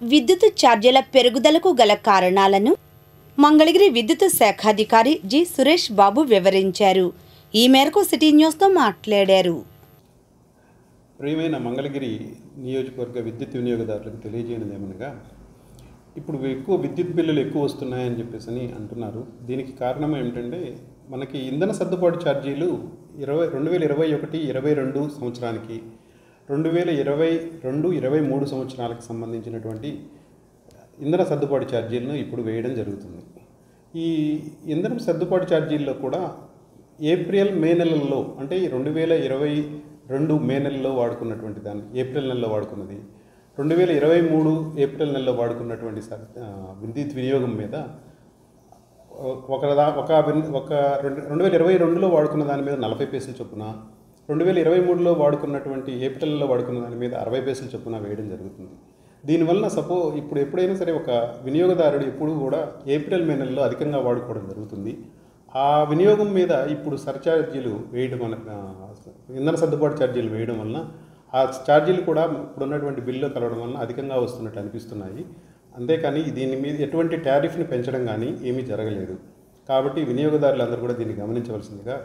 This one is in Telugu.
విద్యుత్ ఛార్జీల పెరుగుదలకు గల కారణాలను మంగళగిరి విద్యుత్ శాఖాధికారి జి సురేష్ బాబు వివరించారు. ఈ మేరకు సిటీ న్యూస్తో మాట్లాడారు. ప్రియమైన మంగళగిరి నియోజకవర్గ విద్యుత్ వినియోగదారులకు తెలియజేయనిది ఏమనగా, ఇప్పుడు ఎక్కువ విద్యుత్ బిల్లులు ఎక్కువ వస్తున్నాయని చెప్పేసి అంటున్నారు. దీనికి కారణం ఏమిటంటే, మనకి ఇంధన సర్దుబాటు ఛార్జీలు 2021-22 సంవత్సరానికి 2022-23 సంవత్సరాలకు సంబంధించినటువంటి ఇంధన సర్దుబాటు ఛార్జీలను ఇప్పుడు వేయడం జరుగుతుంది. ఈ ఇంధన సర్దుబాటు ఛార్జీల్లో కూడా ఏప్రిల్ మే నెలల్లో, అంటే 2022 మే నెలలో వాడుకున్నటువంటి దాన్ని ఏప్రిల్ నెలలో వాడుకున్నది, 2023 ఏప్రిల్ నెలలో వాడుకున్నటువంటి విద్యుత్ వినియోగం మీద 2022లో వాడుకున్న దాని మీద 40 పైసలు చొప్పున, 2023లో వాడుకున్నటువంటి ఏప్రిల్ నెలలో వాడుకున్న దాని మీద 60 పైసలు చొప్పున వేయడం జరుగుతుంది. దీనివల్ల ఇప్పుడు ఎప్పుడైనా సరే ఒక వినియోగదారుడు ఎప్పుడు కూడా ఏప్రిల్ మే నెలలో అధికంగా వాడుకోవడం జరుగుతుంది. ఆ వినియోగం మీద ఇప్పుడు సర్ఛార్జీలు వేయడం ఇంధన సర్దుబాటు ఛార్జీలు వేయడం వలన ఆ ఛార్జీలు కూడా ఇప్పుడున్నటువంటి బిల్లులో కలవడం వలన అధికంగా వస్తున్నట్టు అనిపిస్తున్నాయి. అంతేకాని దీని మీద ఎటువంటి టారిఫ్ని పెంచడం కానీ ఏమీ జరగలేదు. కాబట్టి వినియోగదారులందరూ కూడా దీన్ని గమనించవలసిందిగా